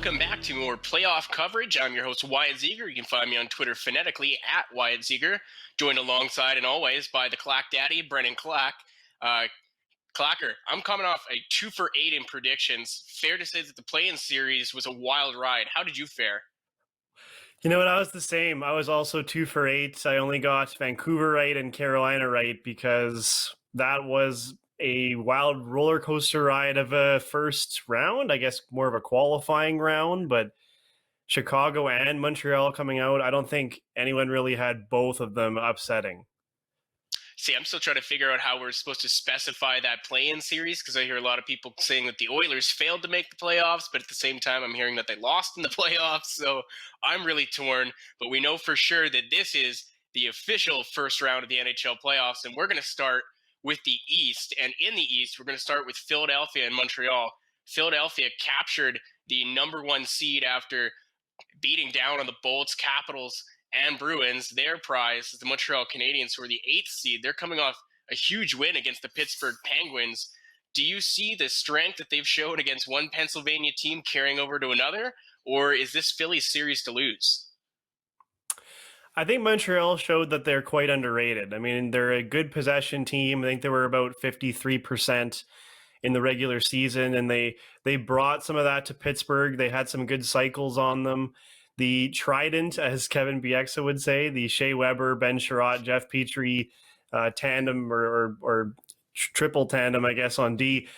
Welcome back to more playoff coverage. I'm your host, Wyatt Zieger. You can find me on Twitter phonetically at Wyatt Zieger, joined alongside and always by the Klak Daddy, Brennan Klak. Clacker, I'm coming off a 2 for 8 in predictions. Fair to say that the play-in series was a wild ride. How did you fare? You know what? I was the same. I was also 2 for 8. I only got Vancouver right and Carolina right because that was a wild roller coaster ride of a first round. I guess more of a qualifying round, but Chicago and Montreal coming out, I don't think anyone really had both of them upsetting. See, I'm still trying to figure out how we're supposed to specify that play-in series because I hear a lot of people saying that the Oilers failed to make the playoffs, but at the same time, I'm hearing that they lost in the playoffs. So I'm really torn, but we know for sure that this is the official first round of the NHL playoffs, and we're going to start with the East. And in the East, we're going to start with Philadelphia and Montreal. Philadelphia captured the number 1 seed after beating down on the Bolts, Capitals, and Bruins. Their prize is the Montreal Canadiens, who are the 8th seed. They're coming off a huge win against the Pittsburgh Penguins. Do you see the strength that they've shown against one Pennsylvania team carrying over to another, or is this Philly's series to lose? I think Montreal showed that they're quite underrated. I mean, they're a good possession team. I think they were about 53% in the regular season, and they brought some of that to Pittsburgh. They had some good cycles on them. The trident, as Kevin Bieksa would say, the Shea Weber, Ben Sherratt, Jeff Petrie tandem or triple tandem, I guess, on D.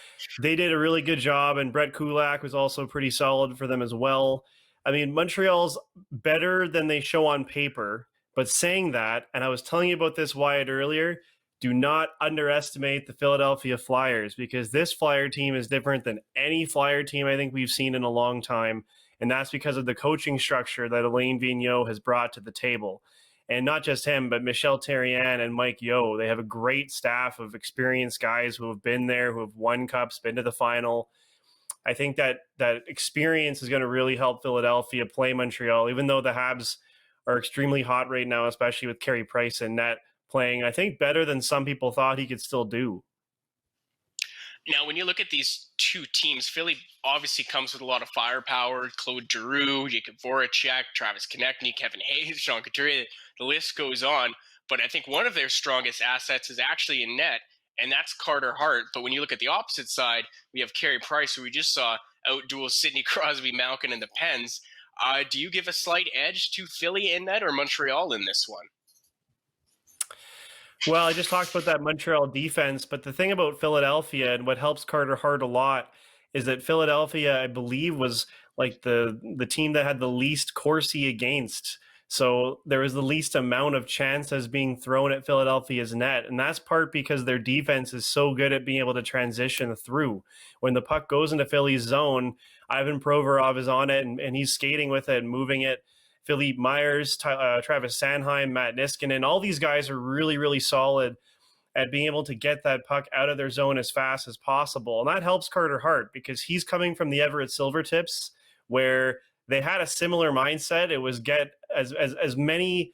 They did a really good job, and Brett Kulak was also pretty solid for them as well. I mean, Montreal's better than they show on paper, but saying that, and I was telling you about this, Wyatt, earlier, do not underestimate the Philadelphia Flyers because this Flyer team is different than any Flyer team I think we've seen in a long time. And that's because of the coaching structure that Alain Vigneault has brought to the table. And not just him, but Michel Therrien and Mike Yeo. They have a great staff of experienced guys who have been there, who have won cups, been to the final. I think that experience is going to really help Philadelphia play Montreal, even though the Habs are extremely hot right now, especially with Carey Price in net playing, I think, better than some people thought he could still do. Now, when you look at these two teams, Philly obviously comes with a lot of firepower. Claude Giroux, Jacob Voracek, Travis Konechny, Kevin Hayes, Sean Couturier, the list goes on. But I think one of their strongest assets is actually in net, and that's Carter Hart. But when you look at the opposite side, we have Carey Price, who we just saw outduel Sidney Crosby, Malkin, and the Pens. Do you give a slight edge to Philly in net or Montreal in this one? Well, I just talked about that Montreal defense, but the thing about Philadelphia and what helps Carter Hart a lot is that Philadelphia, I believe, was like the team that had the least Corsi against. So there was the least amount of chances being thrown at Philadelphia's net. And that's part because their defense is so good at being able to transition through. When the puck goes into Philly's zone, Ivan Provorov is on it and he's skating with it and moving it. Philippe Myers, Travis Sanheim, Matt Niskanen, all these guys are really, really solid at being able to get that puck out of their zone as fast as possible. And that helps Carter Hart because he's coming from the Everett Silvertips where they had a similar mindset. It was get as many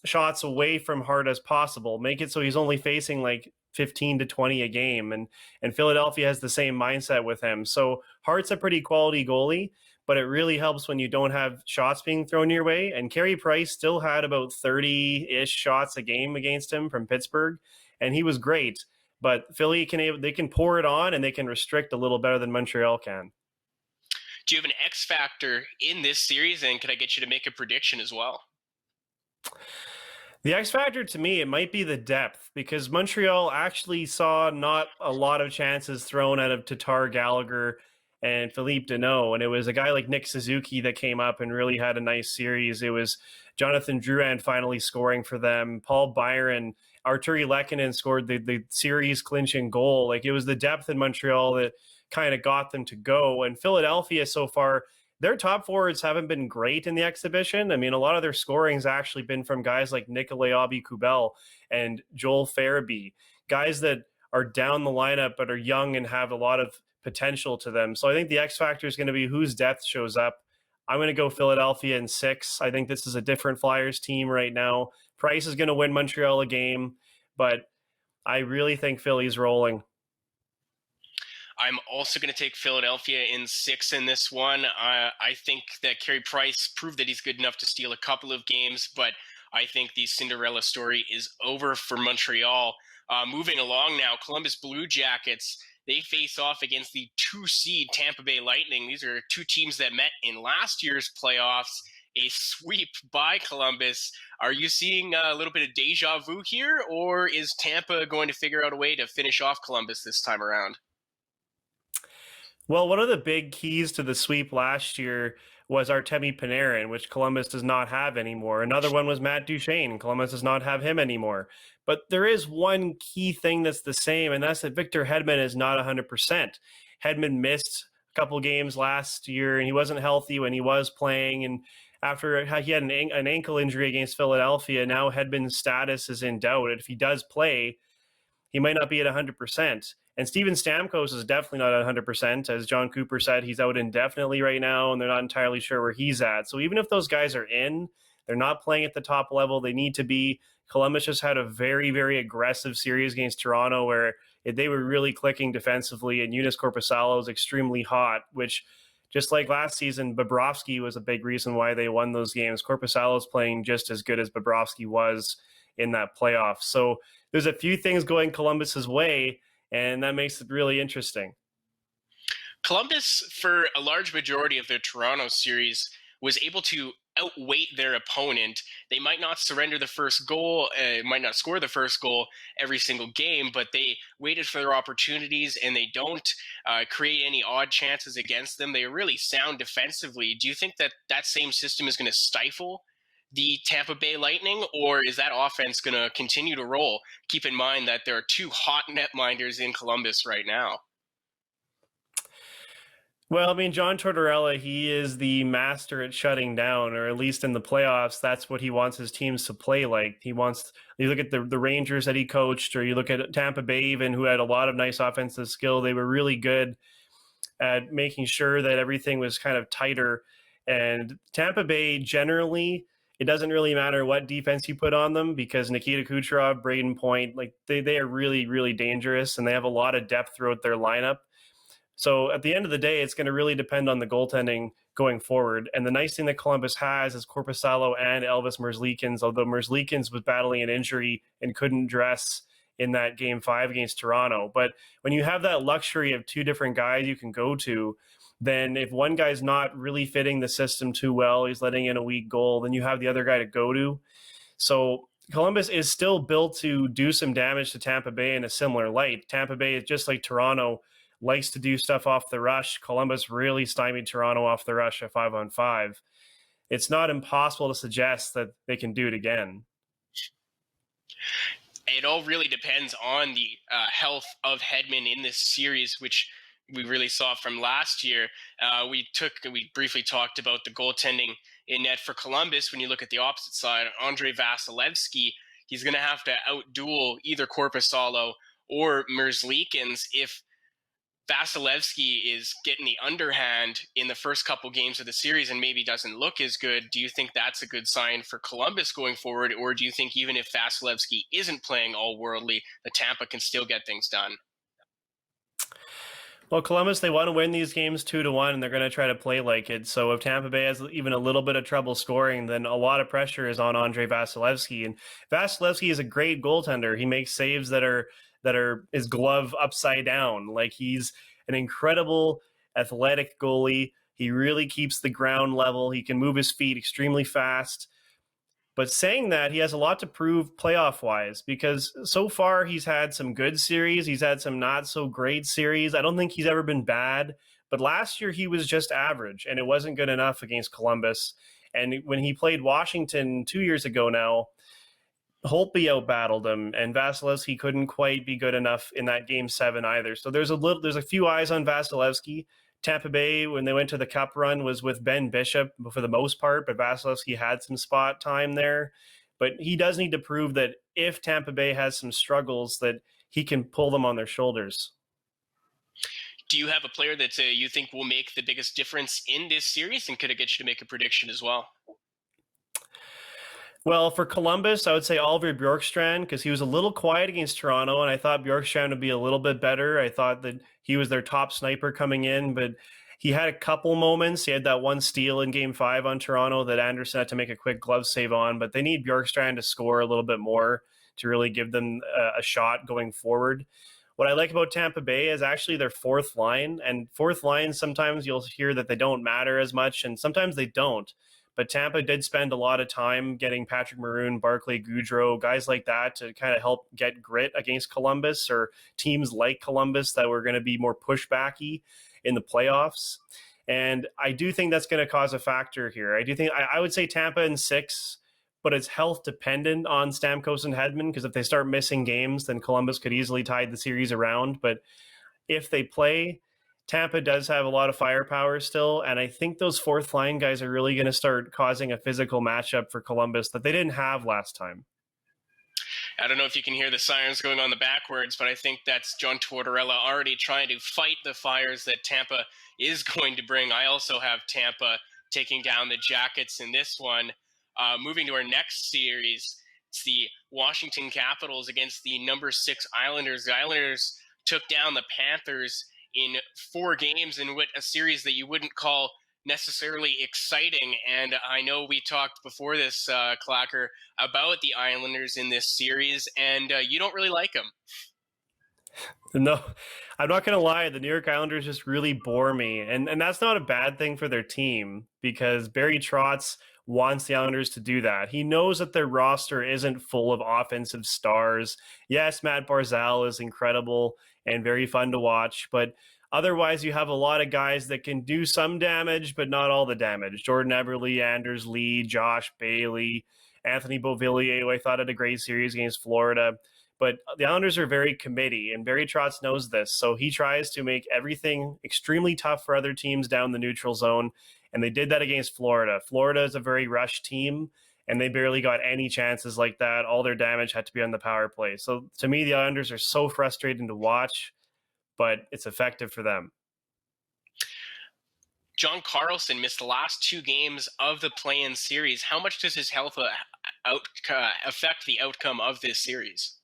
shots away from Hart as possible. Make it so he's only facing like 15 to 20 a game. And Philadelphia has the same mindset with him. So Hart's a pretty quality goalie, but it really helps when you don't have shots being thrown your way. And Carey Price still had about 30-ish shots a game against him from Pittsburgh, and he was great. But Philly they can pour it on, and they can restrict a little better than Montreal can. Do you have an X factor in this series, and can I get you to make a prediction as well? The X factor to me, it might be the depth because Montreal actually saw not a lot of chances thrown out of Tatar, Gallagher, and Philippe Deneau. And it was a guy like Nick Suzuki that came up and really had a nice series. It was Jonathan Drouin finally scoring for them. Paul Byron, Arturi Lehkonen scored the series clinching goal. Like it was the depth in Montreal that kind of got them to go. And Philadelphia so far, their top forwards haven't been great in the exhibition. I mean, a lot of their scoring has actually been from guys like Nikolai Aube-Kubel and Joel Farabee, guys that are down the lineup but are young and have a lot of potential to them. So I think the X factor is going to be whose depth shows up. I'm going to go Philadelphia in 6. I think this is a different Flyers team right now. Price is going to win Montreal a game, but I really think Philly's rolling. I'm also going to take Philadelphia in 6 in this one. I think that Carey Price proved that he's good enough to steal a couple of games, but I think the Cinderella story is over for Montreal. Moving along now, Columbus Blue Jackets, they face off against the 2 seed Tampa Bay Lightning. These are two teams that met in last year's playoffs. A sweep by Columbus. Are you seeing a little bit of deja vu here, or is Tampa going to figure out a way to finish off Columbus this time around? Well, one of the big keys to the sweep last year was Artemi Panarin, which Columbus does not have anymore. Another one was Matt Duchene. Columbus does not have him anymore. But there is one key thing that's the same, and that's that Victor Hedman is not 100%. Hedman missed a couple games last year, and he wasn't healthy when he was playing. And after he had an ankle injury against Philadelphia, now Hedman's status is in doubt. And if he does play, he might not be at 100%. And Steven Stamkos is definitely not at 100%. As John Cooper said, he's out indefinitely right now, and they're not entirely sure where he's at. So even if those guys are in, they're not playing at the top level they need to be. Columbus just had a very, very aggressive series against Toronto where they were really clicking defensively, and Joonas Korpisalo is extremely hot, which just like last season, Bobrovsky was a big reason why they won those games. Korpisalo is playing just as good as Bobrovsky was in that playoff. So there's a few things going Columbus's way, and that makes it really interesting. Columbus, for a large majority of their Toronto series, was able to outweight their opponent. They might not surrender the first goal, might not score the first goal every single game, but they waited for their opportunities and they don't create any odd chances against them. They are really sound defensively. Do you think that that same system is going to stifle the Tampa Bay Lightning, or is that offense going to continue to roll? Keep in mind that there are two hot netminders in Columbus right now. Well, I mean, John Tortorella, he is the master at shutting down, or at least in the playoffs, that's what he wants his teams to play like. He wants, you look at the Rangers that he coached, or you look at Tampa Bay even, who had a lot of nice offensive skill. They were really good at making sure that everything was kind of tighter. And Tampa Bay, generally, it doesn't really matter what defense you put on them because Nikita Kucherov, Braden Point, like they are really, really dangerous, and they have a lot of depth throughout their lineup. So at the end of the day, it's going to really depend on the goaltending going forward. And the nice thing that Columbus has is Korpisalo and Elvis Merzlikins, although Merzlikins was battling an injury and couldn't dress in that game 5 against Toronto. But when you have that luxury of two different guys you can go to, then if one guy's not really fitting the system too well, he's letting in a weak goal, then you have the other guy to go to. So Columbus is still built to do some damage to Tampa Bay in a similar light. Tampa Bay is just like Toronto, likes to do stuff off the rush. Columbus really stymied Toronto off the rush at 5-on-5. It's not impossible to suggest that they can do it again. It all really depends on the health of Hedman in this series, which we really saw from last year. We briefly talked about the goaltending in net for Columbus. When you look at the opposite side, Andrei Vasilevsky, he's going to have to outduel either Korpisalo or Merzlikins. If Vasilevsky is getting the underhand in the first couple games of the series and maybe doesn't look as good, do you think that's a good sign for Columbus going forward? Or do you think even if Vasilevsky isn't playing all worldly, the Tampa can still get things done? Well, Columbus, they want to win these games 2-1, and they're going to try to play like it. So if Tampa Bay has even a little bit of trouble scoring, then a lot of pressure is on Andrei Vasilevsky. And Vasilevsky is a great goaltender. He makes saves that are his glove upside down. Like, he's an incredible athletic goalie. He really keeps the ground level. He can move his feet extremely fast. But saying that, he has a lot to prove playoff-wise because so far he's had some good series. He's had some not-so-great series. I don't think he's ever been bad. But last year he was just average, and it wasn't good enough against Columbus. And when he played Washington 2 years ago now, Holtby outbattled him, and Vasilevsky couldn't quite be good enough in that Game 7 either. So there's a few eyes on Vasilevsky. Tampa Bay, when they went to the Cup run, was with Ben Bishop for the most part, but Vasilevsky had some spot time there. But he does need to prove that if Tampa Bay has some struggles, that he can pull them on their shoulders. Do you have a player that you think will make the biggest difference in this series, and could it get you to make a prediction as well? Well, for Columbus, I would say Oliver Bjorkstrand because he was a little quiet against Toronto, and I thought Bjorkstrand would be a little bit better. I thought that he was their top sniper coming in, but he had a couple moments. He had that one steal in Game 5 on Toronto that Anderson had to make a quick glove save on, but they need Bjorkstrand to score a little bit more to really give them a shot going forward. What I like about Tampa Bay is actually their fourth line, and fourth line, sometimes you'll hear that they don't matter as much, and sometimes they don't. But Tampa did spend a lot of time getting Patrick Maroon, Barclay Goodrow, guys like that to kind of help get grit against Columbus or teams like Columbus that were going to be more pushbacky in the playoffs. And I do think that's going to cause a factor here. I would say Tampa in 6, but it's health dependent on Stamkos and Hedman because if they start missing games, then Columbus could easily tide the series around. But if they play, Tampa does have a lot of firepower still, and I think those fourth line guys are really going to start causing a physical matchup for Columbus that they didn't have last time. I don't know if you can hear the sirens going on the backwards, but I think that's John Tortorella already trying to fight the fires that Tampa is going to bring. I also have Tampa taking down the Jackets in this one. Moving to our next series, it's the Washington Capitals against the number 6 Islanders. The Islanders took down the Panthers in 4 games in a series that you wouldn't call necessarily exciting. And I know we talked before this, Clacker, about the Islanders in this series, and you don't really like them. No, I'm not going to lie. The New York Islanders just really bore me. And that's not a bad thing for their team because Barry Trotz wants the Islanders to do that. He knows that their roster isn't full of offensive stars. Yes, Matt Barzal is incredible and very fun to watch, but otherwise you have a lot of guys that can do some damage, but not all the damage. Jordan Eberle, Anders Lee, Josh Bailey, Anthony Beauvillier, who I thought had a great series against Florida. But the Islanders are very committee, and Barry Trotz knows this. So he tries to make everything extremely tough for other teams down the neutral zone, and they did that against Florida. Florida is a very rushed team, and they barely got any chances like that. All their damage had to be on the power play. So to me, the Islanders are so frustrating to watch, but it's effective for them. John Carlson missed the last 2 games of the play-in series. How much does his health affect the outcome of this series?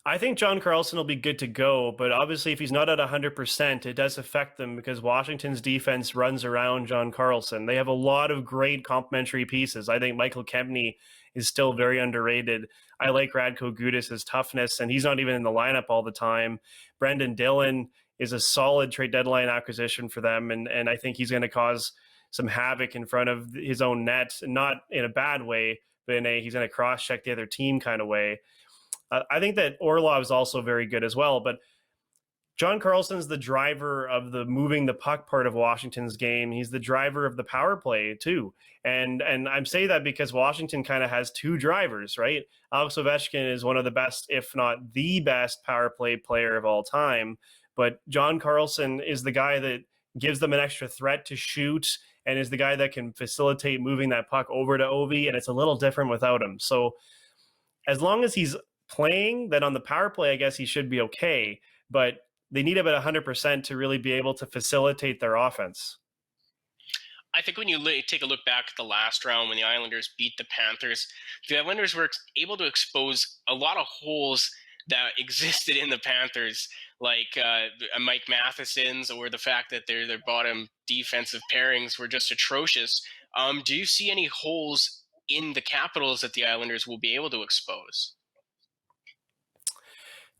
I think John Carlson will be good to go, but obviously if he's not at 100%, it does affect them because Washington's defense runs around John Carlson. They have a lot of great complementary pieces. I think Michael Kempny is still very underrated. I like Radko Gudas' toughness, and he's not even in the lineup all the time. Brendan Dillon is a solid trade deadline acquisition for them, and I think he's going to cause some havoc in front of his own net, not in a bad way, but he's going to cross-check the other team kind of way. I think that Orlov is also very good as well, but John Carlson's the driver of the moving the puck part of Washington's game. He's the driver of the power play too. And I'm saying that because Washington kind of has 2 drivers, right? Alex Ovechkin is one of the best, if not the best power play player of all time. But John Carlson is the guy that gives them an extra threat to shoot and is the guy that can facilitate moving that puck over to Ovi. And it's a little different without him. So as long as he's playing, then on the power play, I guess he should be okay. But they need about 100% to really be able to facilitate their offense. I think when you take a look back at the last round when the Islanders beat the Panthers, the Islanders were able to expose a lot of holes that existed in the Panthers, like Mike Matheson's, or the fact that their bottom defensive pairings were just atrocious. Do you see any holes in the Capitals that the Islanders will be able to expose?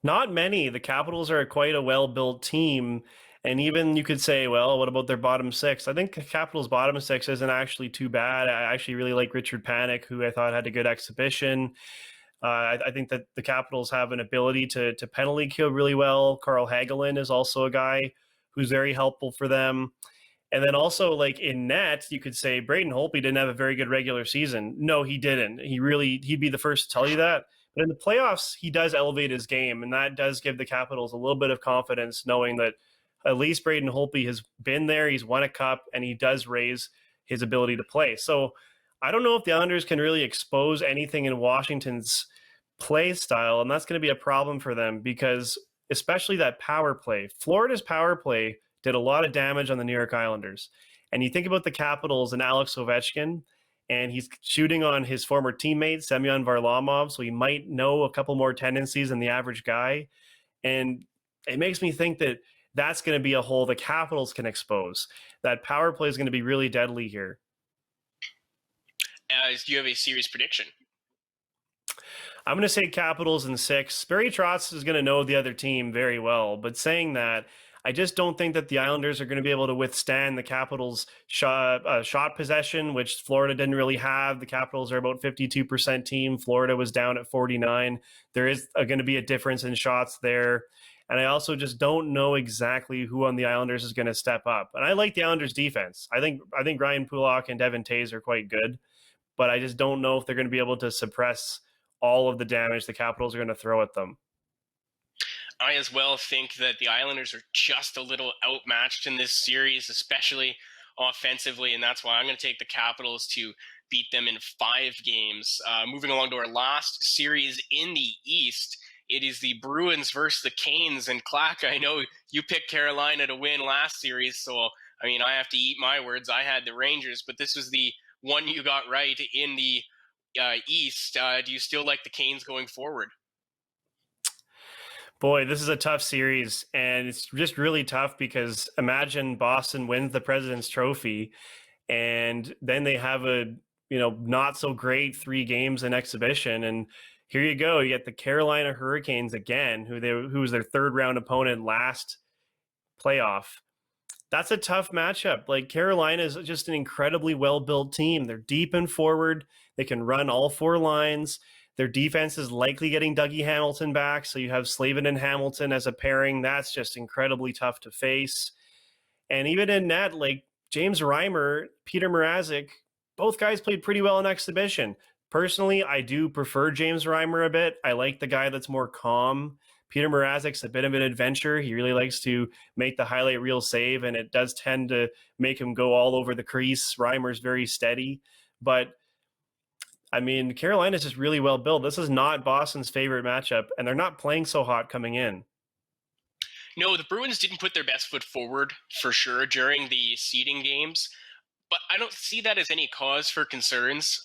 Not many. The Capitals are quite a well-built team. And even you could say, well, what about their bottom 6? I think the Capitals' bottom 6 isn't actually too bad. I actually really like Richard Panik, who I thought had a good exhibition. I think that the Capitals have an ability to penalty kill really well. Carl Hagelin is also a guy who's very helpful for them. And then also, like in net, you could say Braden Holtby didn't have a very good regular season. No, he didn't. He'd be the first to tell you that. But in the playoffs, he does elevate his game, and that does give the Capitals a little bit of confidence, knowing that at least Braden Holtby has been there, he's won a cup, and he does raise his ability to play. So I don't know if the Islanders can really expose anything in Washington's play style, and that's going to be a problem for them because especially that power play. Florida's power play did a lot of damage on the New York Islanders. And you think about the Capitals and Alex Ovechkin, and he's shooting on his former teammate, Semyon Varlamov, so he might know a couple more tendencies than the average guy. And it makes me think that that's going to be a hole the Capitals can expose. That power play is going to be really deadly here. Do you have a series prediction? I'm going to say Capitals in 6. Barry Trotz is going to know the other team very well, but saying that, I just don't think that the Islanders are going to be able to withstand the Capitals' shot possession, which Florida didn't really have. The Capitals are about 52% team. Florida was down at 49. There is going to be a difference in shots there. And I also just don't know exactly who on the Islanders is going to step up. And I like the Islanders' defense. I think Ryan Pulock and Devin Tays are quite good, but I just don't know if they're going to be able to suppress all of the damage the Capitals are going to throw at them. I as well think that the Islanders are just a little outmatched in this series, especially offensively, and that's why I'm going to take the Capitals to beat them in 5 games. Moving along to our last series in the East, it is the Bruins versus the Canes. And Klak, I know you picked Carolina to win last series, so I mean, I have to eat my words. I had the Rangers, but this was the one you got right in the East. Do you still like the Canes going forward? Boy, this is a tough series, and it's just really tough because imagine Boston wins the President's Trophy, and then they have a not so great 3 games in exhibition, and here you go, you get the Carolina Hurricanes again, who was their 3rd round opponent last playoff. That's a tough matchup. Like, Carolina is just an incredibly well-built team. They're deep and forward. They can run all 4 lines. Their defense is likely getting Dougie Hamilton back, so you have Slavin and Hamilton as a pairing. That's just incredibly tough to face. And even in net, like James Reimer, Peter Mrazek, both guys played pretty well in exhibition. Personally, I do prefer James Reimer a bit. I like the guy that's more calm. Peter Mrazek's a bit of an adventure. He really likes to make the highlight reel save, and it does tend to make him go all over the crease. Reimer's very steady. But I mean, Carolina's just really well built. This is not Boston's favorite matchup, and they're not playing so hot coming in. No, the Bruins didn't put their best foot forward for sure during the seeding games, but I don't see that as any cause for concerns.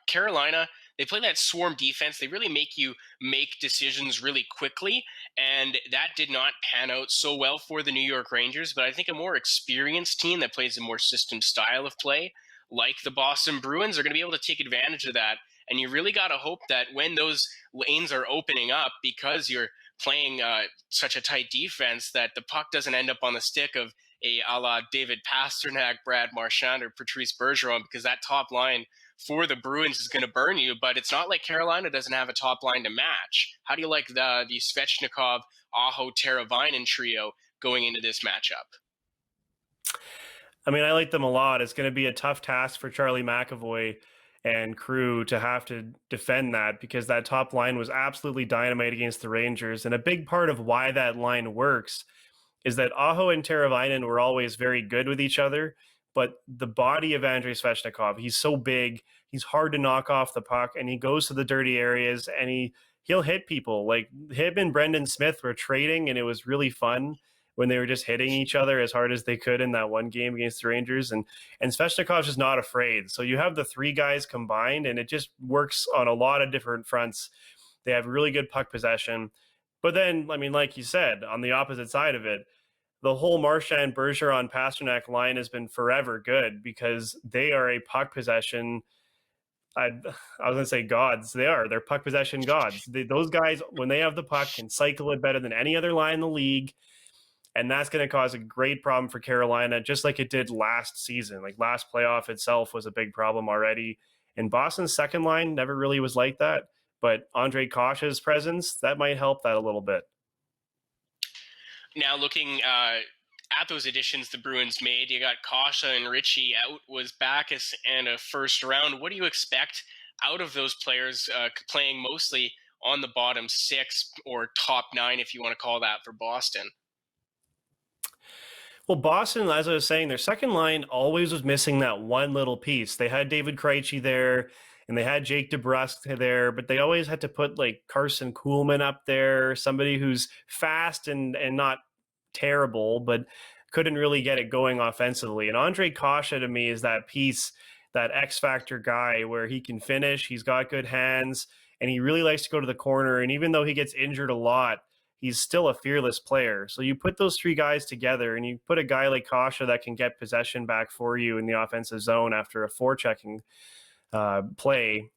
Carolina, they play that swarm defense. They really make you make decisions really quickly, and that did not pan out so well for the New York Rangers. But I think a more experienced team that plays a more system style of play, like the Boston Bruins, are going to be able to take advantage of that. And you really got to hope that when those lanes are opening up, because you're playing such a tight defense, that the puck doesn't end up on the stick of a la David Pasternak, Brad Marchand, or Patrice Bergeron, because that top line for the Bruins is going to burn you. But it's not like Carolina doesn't have a top line to match. How do you like the Svechnikov, Aho, Teravainen trio going into this matchup? I mean, I like them a lot. It's going to be a tough task for Charlie McAvoy and crew to have to defend that, because that top line was absolutely dynamite against the Rangers. And a big part of why that line works is that Aho and Teravainen were always very good with each other, but the body of Andrei Svechnikov, he's so big, he's hard to knock off the puck, and he goes to the dirty areas, and he'll hit people. Like, him and Brendan Smith were trading, and it was really fun when they were just hitting each other as hard as they could in that one game against the Rangers. And Svechnikov's just not afraid. So you have the 3 guys combined, and it just works on a lot of different fronts. They have really good puck possession. But then, I mean, like you said, on the opposite side of it, the whole Marchand, Bergeron, Pasternak line has been forever good, because they are a puck possession. I was going to say gods. They're puck possession gods. Those guys, when they have the puck, can cycle it better than any other line in the league. And that's going to cause a great problem for Carolina, just like it did last season. Like, last playoff itself was a big problem already. And Boston's second line never really was like that. But Andre Kosh's presence, that might help that a little bit. Now, looking at those additions the Bruins made, you got Kasha and Ritchie out, was Backus and a first round. What do you expect out of those players playing mostly on the bottom 6 or top 9, if you want to call that, for Boston? Well, Boston, as I was saying, their second line always was missing that one little piece. They had David Krejci there, and they had Jake DeBrusk there, but they always had to put like Carson Kuhlman up there, somebody who's fast and not terrible, but couldn't really get it going offensively. And Andre Kasha, to me, is that piece that X factor guy where he can finish, he's got good hands, and he really likes to go to the corner. And even though he gets injured a lot, he's still a fearless player. So you put those three guys together and you put a guy like Kasha that can get possession back for you in the offensive zone after a forechecking play.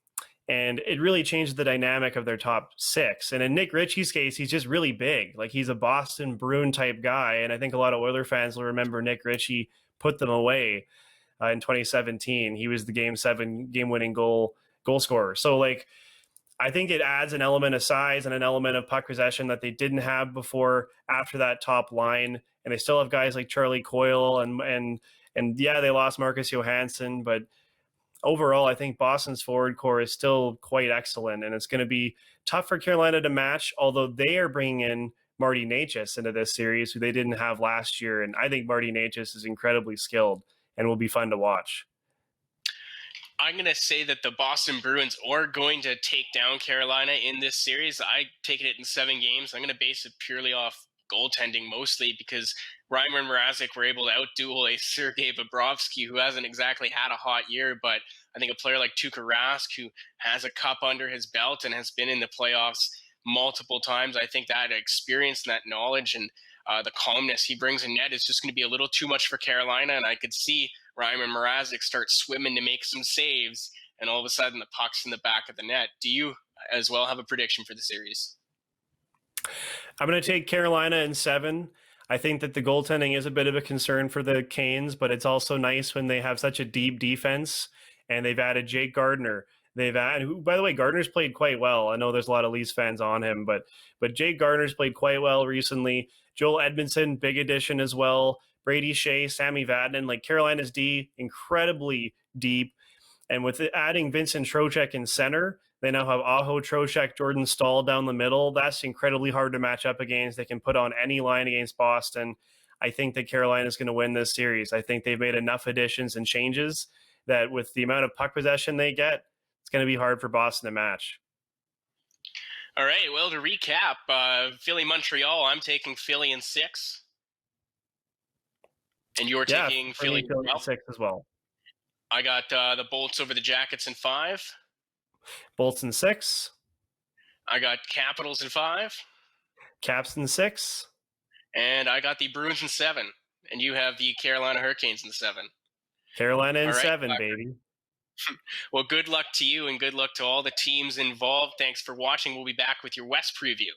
And it really changed the dynamic of their top six. And in Nick Ritchie's case, he's just really big. Like, he's a Boston Bruin type guy. And I think a lot of Oiler fans will remember Nick Ritchie put them away in 2017. He was the game winning goal scorer. So, like, I think it adds an element of size and an element of puck possession that they didn't have before after that top line. And they still have guys like Charlie Coyle and yeah, they lost Marcus Johansson, but overall, I think Boston's forward core is still quite excellent, and it's going to be tough for Carolina to match, although they are bringing in Marty Necas into this series, who they didn't have last year. And I think Marty Necas is incredibly skilled and will be fun to watch. I'm going to say that the Boston Bruins are going to take down Carolina in this series. I taken it in 7 games. I'm going to base it purely off goaltending mostly because Reimer and Mrazek were able to outduel a Sergei Bobrovsky, who hasn't exactly had a hot year, but I think a player like Tuukka Rask, who has a cup under his belt and has been in the playoffs multiple times, I think that experience and that knowledge and the calmness he brings in net is just going to be a little too much for Carolina, and I could see Reimer Mrazek start swimming to make some saves, and all of a sudden the puck's in the back of the net. Do you as well have a prediction for the series? I'm going to take Carolina in 7. I think that the goaltending is a bit of a concern for the Canes, but it's also nice when they have such a deep defense, and they've added Jake Gardiner. Who, by the way, Gardner's played quite well. I know there's a lot of Leafs fans on him, but Jake Gardner's played quite well recently. Joel Edmondson, big addition as well. Brady Shea, Sammy Vatanen, like Carolina's D, incredibly deep. And with adding Vincent Trocheck in center, they now have Aho, Trocheck, Jordan Stahl down the middle. That's incredibly hard to match up against. They can put on any line against Boston. I think that Carolina is going to win this series. I think they've made enough additions and changes that with the amount of puck possession they get, it's going to be hard for Boston to match. All right, well, to recap, Philly, Montreal, I'm taking Philly in 6. And you're taking Philly in 6 as well. I got the Bolts over the Jackets in 5. Bolts in 6. I got Capitals in 5. Caps in 6. And I got the Bruins in 7. And you have the Carolina Hurricanes in 7. Carolina in 7, baby. Well, good luck to you and good luck to all the teams involved. Thanks for watching. We'll be back with your West preview.